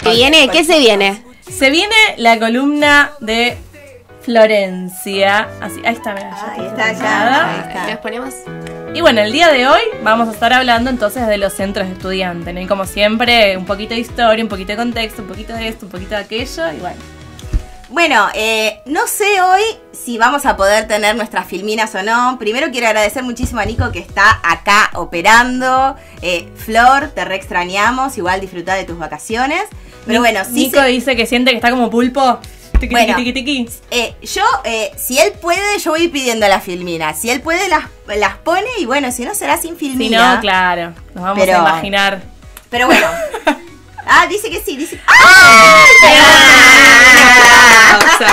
¿Qué viene? ¿Qué se viene? Se viene la columna de Florencia. Así, ahí está, mira. Ahí está, ya. ¿Nos ponemos? Y bueno, el día de hoy vamos a estar hablando entonces de los centros de estudiantes, ¿no? Y como siempre, un poquito de historia, un poquito de contexto, un poquito de esto, un poquito de aquello, y bueno. Bueno, no sé hoy si vamos a poder tener nuestras filminas o no. Primero quiero agradecer muchísimo a Nico que está acá operando. Flor, te re extrañamos, igual disfrutá de tus vacaciones. Pero bueno, sí. Nico dice que siente que está como pulpo. Tiqui, bueno, tiqui, tiqui, tiqui. Yo, si él puede, yo voy pidiendo las filminas. Si él puede, las pone y bueno, si no, será sin filmina. Si no, claro, nos vamos a imaginar. Pero bueno. Dice que sí, dice. Se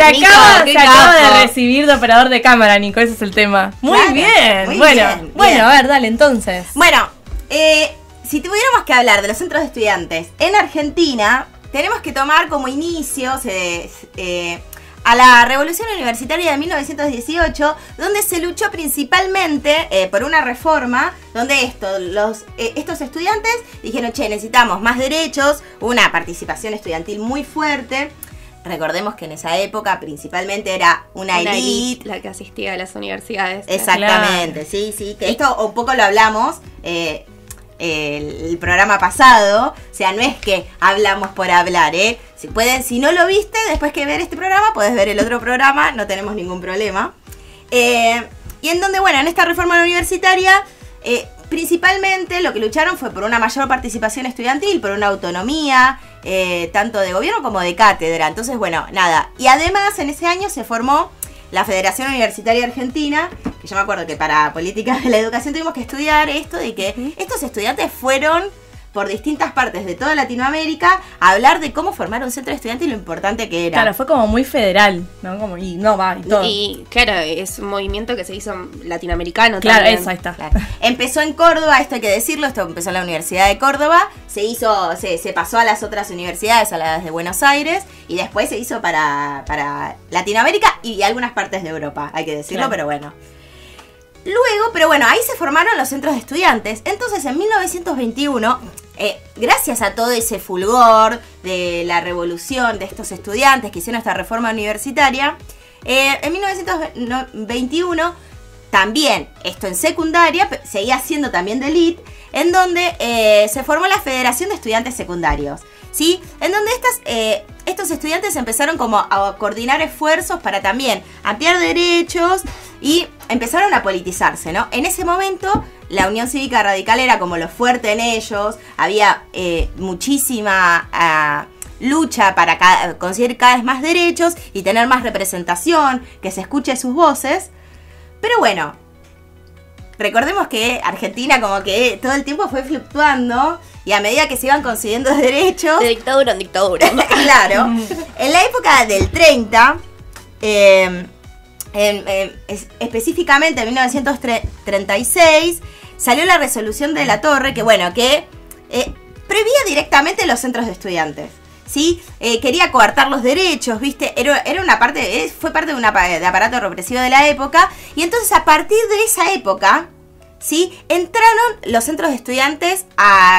acaba de recibir de operador de cámara, Nico, ese es el tema. Muy claro, bien. Muy bueno, bien. A ver, dale, entonces. Bueno, si tuviéramos que hablar de los centros de estudiantes en Argentina, tenemos que tomar como inicio a la Revolución Universitaria de 1918, donde se luchó principalmente por una reforma, donde estos estudiantes dijeron, che, necesitamos más derechos, una participación estudiantil muy fuerte. Recordemos que en esa época principalmente era una elite la que asistía a las universidades. Exactamente, claro. Sí, que esto un poco lo hablamos el programa pasado, o sea, no es que hablamos por hablar, si no lo viste, después que ver este programa, podés ver el otro programa, no tenemos ningún problema. Y en donde, bueno, en esta reforma universitaria, principalmente lo que lucharon fue por una mayor participación estudiantil, por una autonomía, tanto de gobierno como de cátedra. Entonces, bueno, nada. Y además, en ese año se formó la Federación Universitaria Argentina, que yo me acuerdo que para política de la educación tuvimos que estudiar esto de que estos estudiantes fueron por distintas partes de toda Latinoamérica a hablar de cómo formar un centro de estudiantes y lo importante que era. Claro, fue como muy federal, ¿no? Como, y todo. Y claro, es un movimiento que se hizo latinoamericano claro, también. Eso, ahí está. Claro. Empezó en Córdoba, esto hay que decirlo, esto empezó en la Universidad de Córdoba, se pasó a las otras universidades, a las de Buenos Aires, y después se hizo para Latinoamérica y algunas partes de Europa, hay que decirlo, claro. Pero bueno. Luego, ahí se formaron los centros de estudiantes. Entonces, en 1921, gracias a todo ese fulgor de la revolución de estos estudiantes que hicieron esta reforma universitaria, en 1921, también, esto en secundaria, seguía siendo también de elite, en donde se formó la Federación de Estudiantes Secundarios, ¿sí? En donde estos estudiantes empezaron como a coordinar esfuerzos para también ampliar derechos y empezaron a politizarse, ¿no? En ese momento la Unión Cívica Radical era como lo fuerte en ellos, había muchísima lucha para conseguir cada vez más derechos y tener más representación, que se escuche sus voces, pero bueno, recordemos que Argentina como que todo el tiempo fue fluctuando y a medida que se iban consiguiendo derechos... De dictadura en dictadura. Claro. En la época del 30, específicamente en 1936, salió la resolución de la Torre que prohibía directamente los centros de estudiantes. ¿Sí? Quería coartar los derechos, ¿viste? Fue parte de un aparato represivo de la época. Y entonces a partir de esa época, ¿sí? Entraron los centros de estudiantes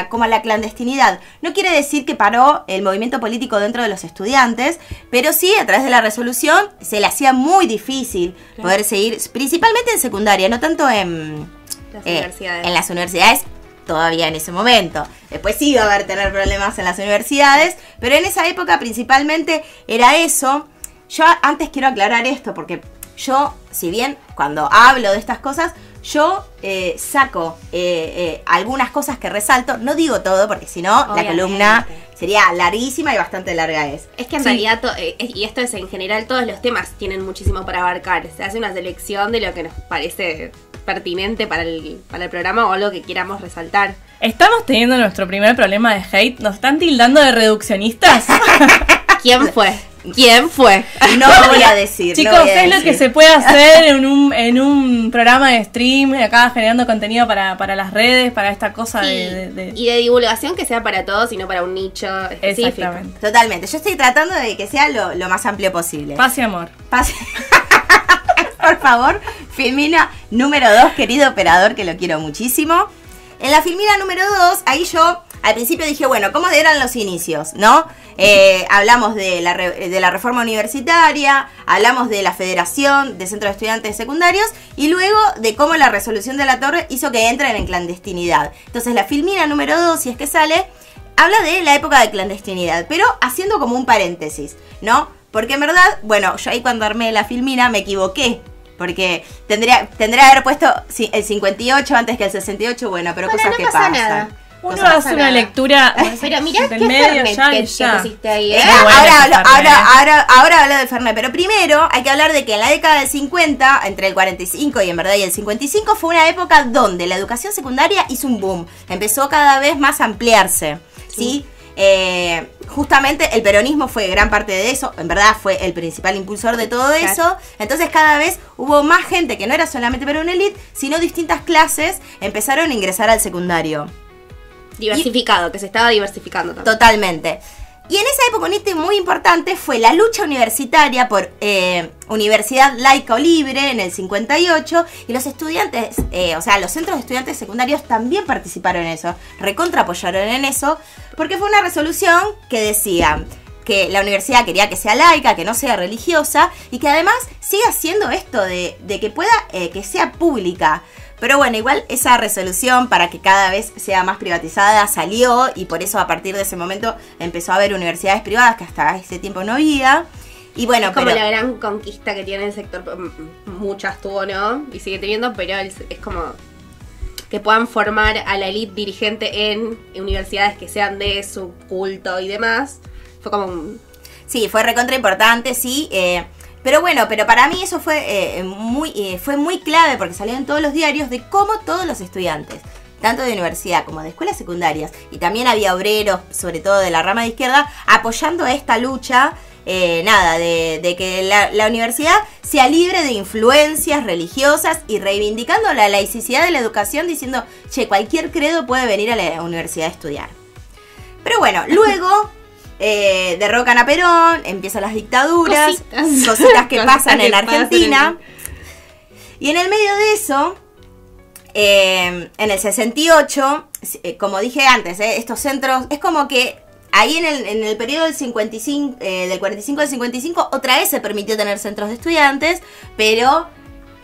como a la clandestinidad. No quiere decir que paró el movimiento político dentro de los estudiantes, pero sí, a través de la resolución, se le hacía muy difícil poder seguir, principalmente en secundaria, no tanto en las universidades. Todavía en ese momento. Después sí iba a tener problemas en las universidades, pero en esa época principalmente era eso. Yo antes quiero aclarar esto, porque yo, si bien cuando hablo de estas cosas, yo saco algunas cosas que resalto, no digo todo, porque si no, la columna sería larguísima y bastante larga es. Es que en realidad, y esto es en general, todos los temas tienen muchísimo para abarcar. Se hace una selección de lo que nos parece pertinente para el programa o algo que queramos resaltar. Estamos teniendo nuestro primer problema de hate. ¿Nos están tildando de reduccionistas? ¿Quién fue? No voy a decir. Chicos, es lo que se puede hacer en un programa de stream, acá generando contenido para las redes, para esta cosa de... Y de divulgación que sea para todos y no para un nicho específico. Exactamente. Totalmente. Yo estoy tratando de que sea lo más amplio posible. Paz y amor. Por favor, filmina número 2, querido operador, que lo quiero muchísimo. En la filmina número 2, ahí yo al principio dije, bueno, ¿cómo eran los inicios? ¿No? Hablamos de la reforma universitaria, hablamos de la Federación de Centros de Estudiantes Secundarios y luego de cómo la resolución de la Torre hizo que entren en clandestinidad. Entonces la filmina número 2, si es que sale, habla de la época de clandestinidad, pero haciendo como un paréntesis, ¿no? Porque en verdad, bueno, yo ahí cuando armé la filmina me equivoqué. Porque tendría que haber puesto el 58 antes que el 68, bueno, pero bueno, cosas no que pasa pasan. Nada. Uno hace una lectura pero mirá del qué medio Fernet ya que y ya. pusiste ahí, ¿eh? Ahora hablo de Fernet, pero primero hay que hablar de que en la década del 50, entre el 45 y en verdad y el 55, fue una época donde la educación secundaria hizo un boom, empezó cada vez más a ampliarse, ¿sí? Justamente el peronismo fue gran parte de eso, en verdad fue el principal impulsor de todo eso, entonces cada vez hubo más gente que no era solamente para una élite, sino distintas clases empezaron a ingresar al secundario. Diversificado, que se estaba diversificando también. Totalmente. Y en esa época un hito muy importante fue la lucha universitaria por universidad laica o libre en el 58 y los estudiantes, o sea, los centros de estudiantes secundarios también participaron en eso, recontra apoyaron en eso, porque fue una resolución que decía que la universidad quería que sea laica, que no sea religiosa y que además siga haciendo esto de que pueda, que sea pública. Pero bueno, igual esa resolución para que cada vez sea más privatizada salió y por eso a partir de ese momento empezó a haber universidades privadas que hasta ese tiempo no había. Y bueno, es como la gran conquista que tiene el sector, muchas tuvo, ¿no? Y sigue teniendo, pero es como que puedan formar a la élite dirigente en universidades que sean de su culto y demás. Fue como un... Sí, fue recontra importante, sí. Pero bueno, pero para mí eso fue muy clave porque salió en todos los diarios de cómo todos los estudiantes, tanto de universidad como de escuelas secundarias, y también había obreros, sobre todo de la rama de izquierda, apoyando esta lucha, de que la universidad sea libre de influencias religiosas y reivindicando la laicidad de la educación, diciendo, che, cualquier credo puede venir a la universidad a estudiar. Pero bueno, luego... derrocan a Perón, empiezan las dictaduras, cositas que pasan en Argentina. Y en el medio de eso, en el 68, como dije antes, estos centros, es como que ahí en el periodo del 55, del 45 al 55, otra vez se permitió tener centros de estudiantes, pero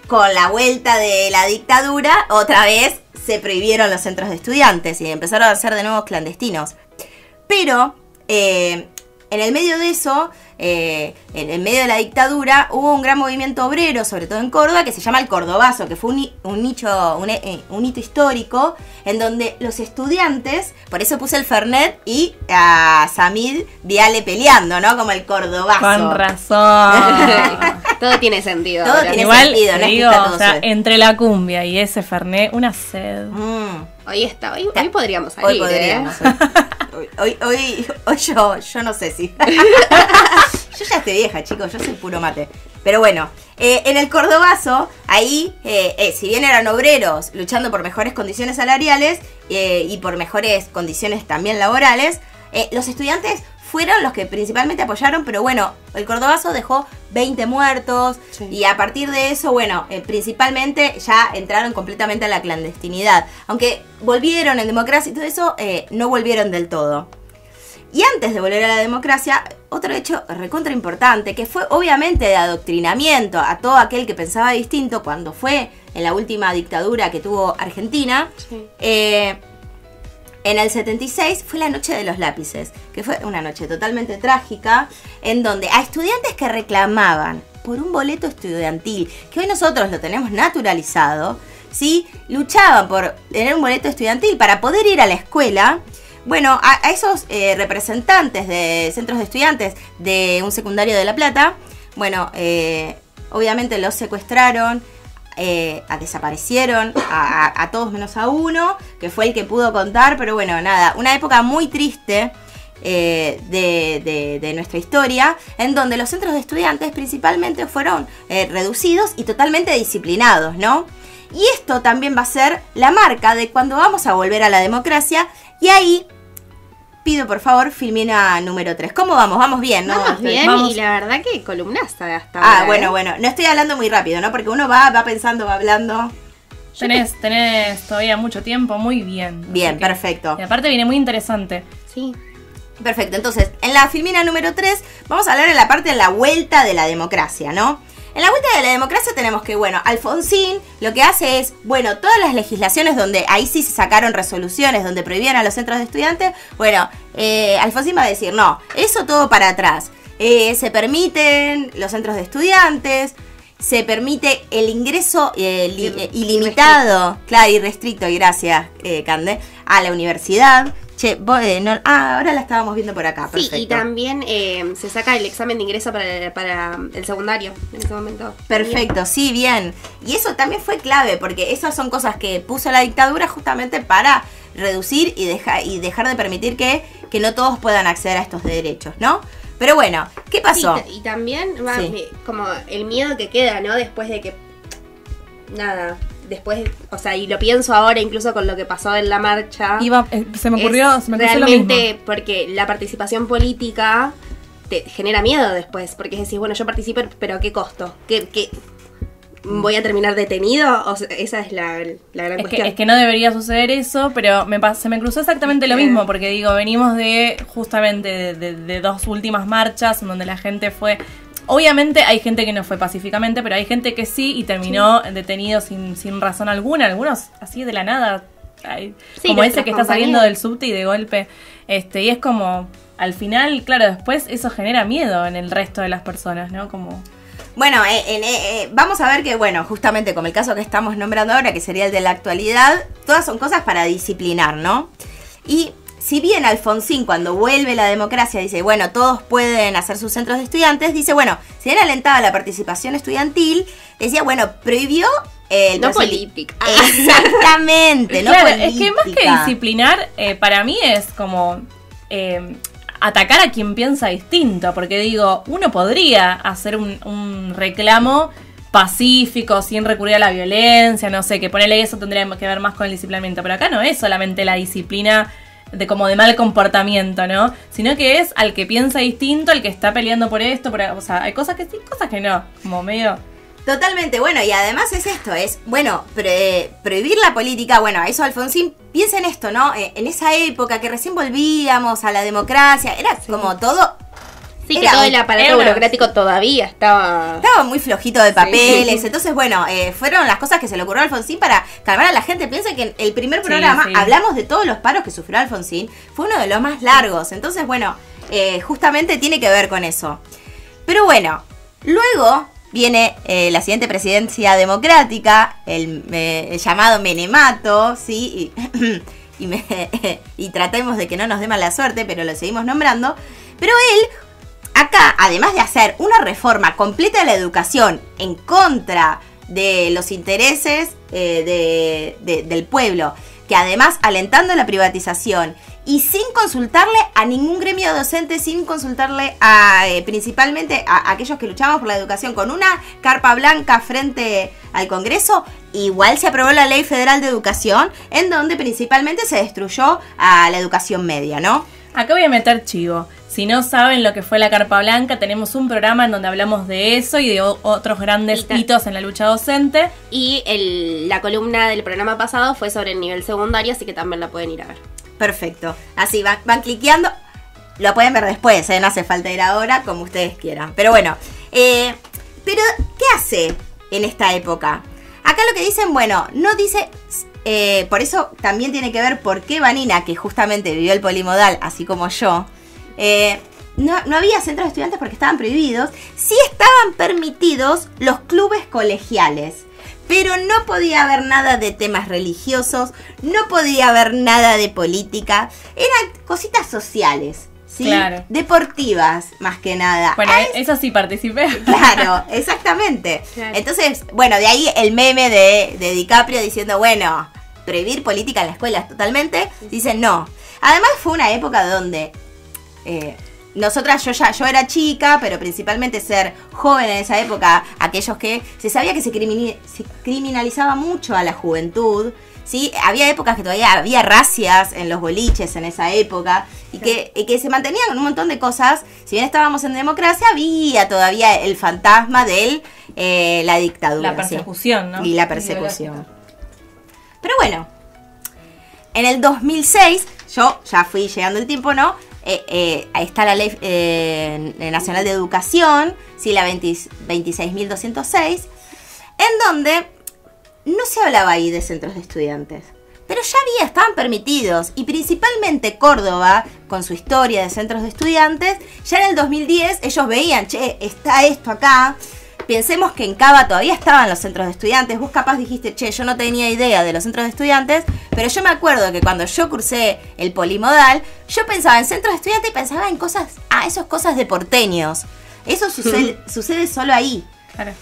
con la vuelta de la dictadura, otra vez se prohibieron los centros de estudiantes y empezaron a ser de nuevo clandestinos. Pero... en el medio de eso, en el medio de la dictadura, hubo un gran movimiento obrero, sobre todo en Córdoba, que se llama el Cordobazo, que fue un hito histórico, en donde los estudiantes, por eso puse el Fernet y a Samid Viale peleando, ¿no? Como el Cordobazo. Con razón. Todo tiene sentido. Todo tiene igual, sentido, ¿no? Digo, Es que está todo o sea, suelto. entre la cumbia y ese Fernet, una sed. Hoy podríamos salir, Hoy podríamos. Hoy yo no sé si. Yo ya estoy vieja, chicos, yo soy puro mate. Pero bueno, en el Cordobazo, ahí, si bien eran obreros luchando por mejores condiciones salariales y por mejores condiciones también laborales, los estudiantes fueron los que principalmente apoyaron, pero bueno, el Cordobazo dejó 20 muertos, sí. Y a partir de eso, bueno, principalmente ya entraron completamente a la clandestinidad. Aunque volvieron en democracia y todo eso, no volvieron del todo. Y antes de volver a la democracia, otro hecho recontra importante, que fue obviamente de adoctrinamiento a todo aquel que pensaba distinto cuando fue en la última dictadura que tuvo Argentina, sí. En el 76 fue la noche de los lápices, que fue una noche totalmente trágica, en donde a estudiantes que reclamaban por un boleto estudiantil, que hoy nosotros lo tenemos naturalizado, ¿sí? Luchaban por tener un boleto estudiantil para poder ir a la escuela. Bueno, a esos representantes de centros de estudiantes de un secundario de La Plata, bueno, obviamente los secuestraron, desaparecieron a todos menos a uno, que fue el que pudo contar, pero bueno, nada, una época muy triste de nuestra historia, en donde los centros de estudiantes principalmente fueron reducidos y totalmente disciplinados, ¿no? Y esto también va a ser la marca de cuando vamos a volver a la democracia, y ahí pido por favor filmina número 3. ¿Cómo vamos? Vamos bien, ¿no? Vamos bien, y la verdad que columnaste hasta ahora. Bueno, no estoy hablando muy rápido, ¿no? Porque uno va pensando, va hablando. Tenés todavía mucho tiempo, muy bien. Bien, perfecto. Y aparte viene muy interesante. Sí. Perfecto, entonces, en la filmina número 3 vamos a hablar en la parte de la vuelta de la democracia, ¿no? En la vuelta de la democracia tenemos que, bueno, Alfonsín lo que hace es, bueno, todas las legislaciones donde ahí sí se sacaron resoluciones, donde prohibían a los centros de estudiantes, bueno, Alfonsín va a decir, no, eso todo para atrás. Se permiten los centros de estudiantes, se permite el ingreso ilimitado, claro, irrestricto, gracias, Cande, a la universidad. Che, ahora la estábamos viendo por acá, perfecto. Sí, y también se saca el examen de ingreso para el secundario en ese momento. Perfecto, sí, bien. Y eso también fue clave, porque esas son cosas que puso la dictadura justamente para reducir y dejar de permitir que no todos puedan acceder a estos derechos, ¿no? Pero bueno, ¿qué pasó? Sí, y también como el miedo que queda, ¿no? Después de que... Nada... Después, o sea, y lo pienso ahora incluso con lo que pasó en la marcha. Se me ocurrió lo mismo. Realmente, porque la participación política te genera miedo después. Porque decís, bueno, yo participo, pero ¿a qué costo? ¿Qué voy a terminar detenido? O sea, esa es la gran cuestión. Es que no debería suceder eso, pero se me cruzó exactamente lo mismo. Porque digo, venimos justamente de dos últimas marchas en donde la gente fue... Obviamente hay gente que no fue pacíficamente, pero hay gente que sí y terminó detenido sin razón alguna. Algunos así de la nada, como ese que está saliendo del subte y de golpe. Y es como, al final, claro, después eso genera miedo en el resto de las personas, ¿no? Como... Bueno, vamos a ver que, bueno, justamente como el caso que estamos nombrando ahora, que sería el de la actualidad, todas son cosas para disciplinar, ¿no? Y... si bien Alfonsín, cuando vuelve la democracia, dice, bueno, todos pueden hacer sus centros de estudiantes, dice, bueno, si bien alentaba la participación estudiantil, decía, bueno, prohibió el... No política. Exactamente, no claro, política. Es que más que disciplinar, para mí es como atacar a quien piensa distinto, porque digo, uno podría hacer un reclamo pacífico, sin recurrir a la violencia, no sé, que ponerle eso tendría que ver más con el disciplinamiento, pero acá no es solamente la disciplina de mal comportamiento, ¿no? Sino que es al que piensa distinto, al que está peleando por esto, o sea, hay cosas que sí, cosas que no, como medio... Totalmente, bueno, y además es esto, bueno, prohibir la política, bueno, a eso Alfonsín, piensa en esto, ¿no? En esa época que recién volvíamos a la democracia, era como todo... Sí, que todo el aparato burocrático todavía estaba muy flojito de papeles. Sí. Entonces, bueno, fueron las cosas que se le ocurrió a Alfonsín para calmar a la gente. Piensen que en el primer programa hablamos de todos los paros que sufrió Alfonsín. Fue uno de los más largos. Entonces, bueno, justamente tiene que ver con eso. Pero bueno, luego viene la siguiente presidencia democrática, el llamado Menemato, ¿sí? Y tratemos de que no nos dé mala suerte, pero lo seguimos nombrando. Pero él... acá, además de hacer una reforma completa de la educación en contra de los intereses del pueblo, que además alentando la privatización y sin consultarle a ningún gremio docente, sin consultarle principalmente a aquellos que luchamos por la educación, con una carpa blanca frente al Congreso, igual se aprobó la Ley Federal de Educación, en donde principalmente se destruyó a la educación media, ¿no? Acá voy a meter chivo. Si no saben lo que fue la Carpa Blanca, tenemos un programa en donde hablamos de eso y de otros grandes hitos en la lucha docente. Y la columna del programa pasado fue sobre el nivel secundario, así que también la pueden ir a ver. Perfecto. Así van cliqueando. Lo pueden ver después, no hace falta ir ahora, como ustedes quieran. Pero bueno, pero ¿qué hace en esta época? Acá lo que dicen, bueno, no dice... por eso también tiene que ver por qué Vanina, que justamente vivió el polimodal, así como yo... no había centros de estudiantes porque estaban prohibidos. Sí estaban permitidos los clubes colegiales, pero no podía haber nada de temas religiosos, no podía haber nada de política, eran cositas sociales, ¿sí? Claro. Deportivas, más que nada. Bueno, eso sí participé. Claro, exactamente. Claro. Entonces, bueno, de ahí el meme de DiCaprio diciendo, bueno, prohibir política en la escuela totalmente. Dicen no. Además fue una época donde... nosotras, yo era chica, pero principalmente ser joven en esa época, aquellos que se sabía que se criminalizaba mucho a la juventud, ¿sí? Había épocas que todavía había racias en los boliches en esa época y que se mantenían un montón de cosas. Si bien estábamos en democracia, había todavía el fantasma de la dictadura. La persecución, ¿sí? ¿no? Y la persecución. Pero bueno, en el 2006, yo ya fui llegando el tiempo, ¿no? Ahí está la Ley Nacional de Educación, sí, la 26.206, en donde no se hablaba ahí de centros de estudiantes. Pero ya estaban permitidos, y principalmente Córdoba, con su historia de centros de estudiantes, ya en el 2010 ellos veían, che, está esto acá. Pensemos que en Cava todavía estaban los centros de estudiantes. Vos capaz dijiste, che, yo no tenía idea de los centros de estudiantes, pero yo me acuerdo que cuando yo cursé el polimodal, yo pensaba en centros de estudiantes y pensaba en cosas, esas cosas de porteños. Eso sucede solo ahí. Claro.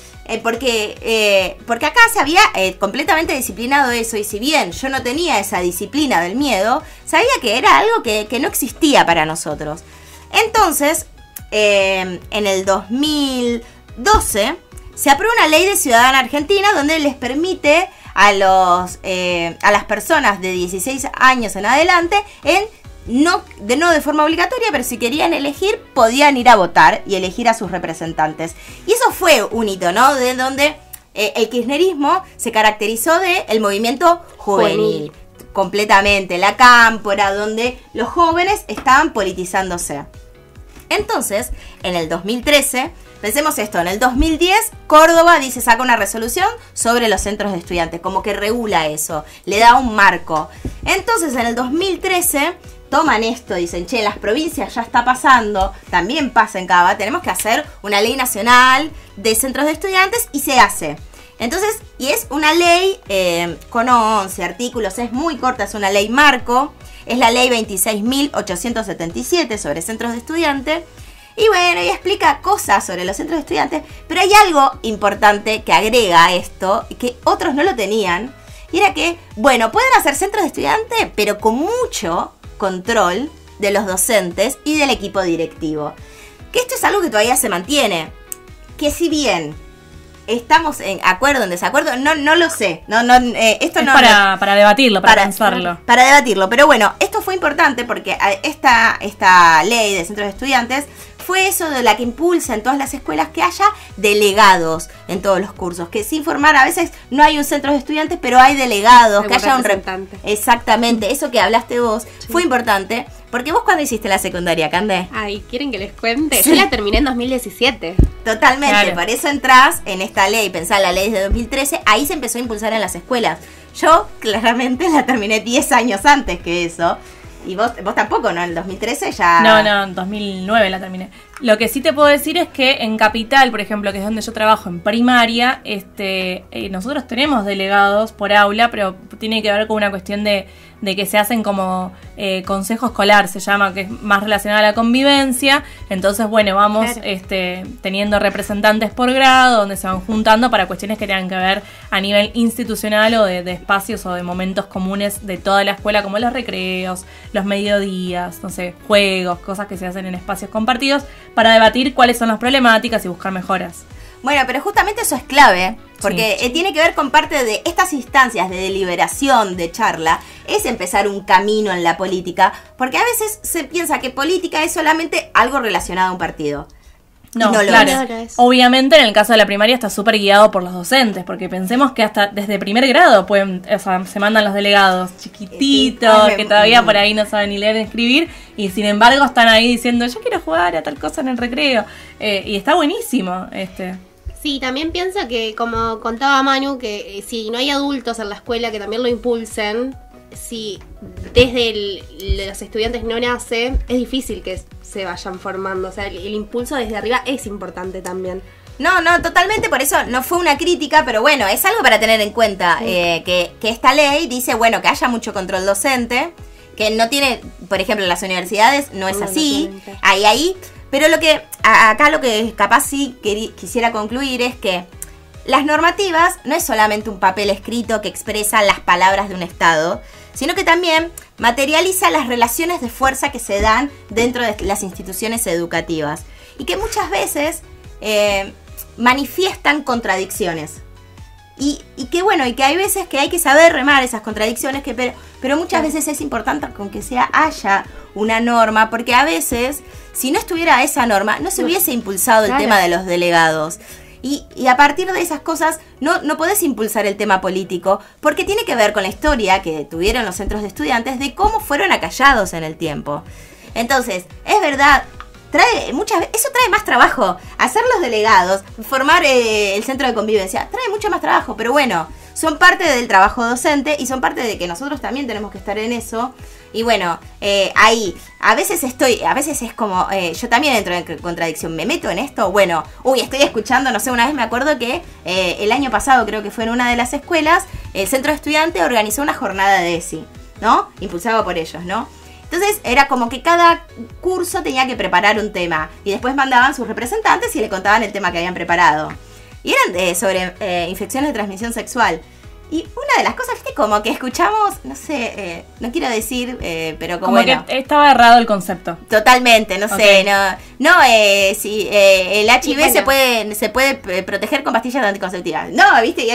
Porque acá se había completamente disciplinado eso, y si bien yo no tenía esa disciplina del miedo, sabía que era algo que no existía para nosotros. Entonces, en el 2012 se aprueba una ley de ciudadana argentina donde les permite a las personas de 16 años en adelante no de forma obligatoria, pero si querían elegir, podían ir a votar y elegir a sus representantes. Y eso fue un hito, ¿no? De donde el kirchnerismo se caracterizó del movimiento juvenil. Completamente, la cámpora, donde los jóvenes estaban politizándose. Entonces, en el 2013, pensemos esto, en el 2010, Córdoba saca una resolución sobre los centros de estudiantes, como que regula eso, le da un marco. Entonces, en el 2013... toman esto, dicen, che, las provincias ya está pasando, también pasa en Cava, tenemos que hacer una ley nacional de centros de estudiantes, y se hace. Entonces, y es una ley con 11 artículos, es muy corta, es una ley marco, es la ley 26.877 sobre centros de estudiantes, y bueno, y explica cosas sobre los centros de estudiantes, pero hay algo importante que agrega a esto, que otros no lo tenían, y era que, bueno, pueden hacer centros de estudiantes, pero con mucho control de los docentes y del equipo directivo. Que esto es algo que todavía se mantiene. Que si bien estamos en acuerdo, en desacuerdo, no lo sé. Esto es no para debatirlo, para pensarlo. Para debatirlo. Pero bueno, esto fue importante porque esta ley de centros de estudiantes fue eso de la que impulsa en todas las escuelas que haya delegados en todos los cursos, que sin formar, a veces no hay un centro de estudiantes, pero hay delegados, que haya un representante. Exactamente, eso que hablaste vos, sí. Fue importante, porque vos cuando hiciste la secundaria, Candé. Ay, ¿quieren que les cuente? Sí. Yo la terminé en 2017. Totalmente, claro. Por eso entrás en esta ley, pensá en la ley de 2013, ahí se empezó a impulsar en las escuelas. Yo claramente la terminé 10 años antes que eso. Y vos tampoco, ¿no? En el 2013 ya... No, en 2009 la terminé. Lo que sí te puedo decir es que en Capital, por ejemplo, que es donde yo trabajo en primaria, nosotros tenemos delegados por aula, pero tiene que ver con una cuestión de que se hacen como consejo escolar, se llama, que es más relacionado a la convivencia. Entonces, bueno, vamos teniendo representantes por grado, donde se van juntando para cuestiones que tengan que ver a nivel institucional o de espacios o de momentos comunes de toda la escuela, como los recreos, los mediodías, no sé, juegos, cosas que se hacen en espacios compartidos, para debatir cuáles son las problemáticas y buscar mejoras. Bueno, pero justamente eso es clave, porque sí. Tiene que ver con parte de estas instancias de deliberación, de charla, es empezar un camino en la política, porque a veces se piensa que política es solamente algo relacionado a un partido. No, claro. Obviamente en el caso de la primaria está súper guiado por los docentes, porque pensemos que hasta desde primer grado se mandan los delegados chiquititos, que todavía por ahí no saben ni leer ni escribir, y sin embargo están ahí diciendo, yo quiero jugar a tal cosa en el recreo, y está buenísimo. Sí, también pienso que, como contaba Manu, que si no hay adultos en la escuela que también lo impulsen, si desde los estudiantes no nace, es difícil que se vayan formando. O sea, el impulso desde arriba es importante también. No, totalmente, por eso no fue una crítica, pero bueno, es algo para tener en cuenta, sí. Que esta ley dice, bueno, que haya mucho control docente, que no tiene, por ejemplo, en las universidades no es así, ahí, pero acá lo que capaz sí quisiera concluir es que las normativas no es solamente un papel escrito que expresa las palabras de un Estado, sino que también materializa las relaciones de fuerza que se dan dentro de las instituciones educativas y que muchas veces manifiestan contradicciones. Y que bueno, y que hay veces que hay que saber remar esas contradicciones, pero muchas veces es importante con que haya una norma, porque a veces, si no estuviera esa norma, no se hubiese impulsado el tema de los delegados. Y a partir de esas cosas no podés impulsar el tema político, porque tiene que ver con la historia que tuvieron los centros de estudiantes de cómo fueron acallados en el tiempo. Entonces, es verdad, eso trae más trabajo. Hacer los delegados, formar el centro de convivencia, trae mucho más trabajo, pero bueno, son parte del trabajo docente y son parte de que nosotros también tenemos que estar en eso. Y bueno, ahí, a veces es como, yo también entro en contradicción, me meto en esto, bueno, estoy escuchando, no sé, una vez me acuerdo que el año pasado, creo que fue en una de las escuelas, el centro de estudiantes organizó una jornada de ESI, ¿no? Impulsado por ellos, ¿no? Entonces era como que cada curso tenía que preparar un tema y después mandaban sus representantes y le contaban el tema que habían preparado. Y eran sobre infecciones de transmisión sexual. Y una de las cosas, viste, como que escuchamos, no sé, no quiero decir, pero como bueno, que estaba errado el concepto. Totalmente, no sé, si el HIV bueno, se puede proteger con pastillas anticonceptivas. No, viste,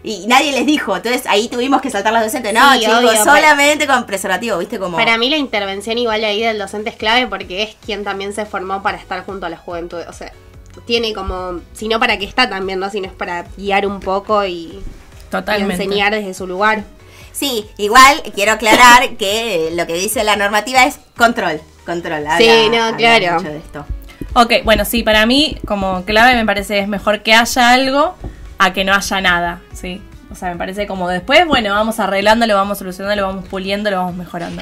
y nadie les dijo, entonces ahí tuvimos que saltar los docentes. No, sí, chicos, obvio, solamente con preservativo, viste, como... Para mí la intervención igual ahí del docente es clave porque es quien también se formó para estar junto a la juventud, o sea, tiene como, si no para qué está también, ¿no? Sino es para guiar un poco y enseñar desde su lugar. Sí, igual quiero aclarar que lo que dice la normativa es control. Sí, no, claro. Mucho de esto. Ok, bueno, sí, para mí como clave me parece es mejor que haya algo a que no haya nada, ¿sí? O sea, me parece como después, bueno, vamos arreglándolo, vamos solucionándolo, vamos puliendo, lo vamos mejorando.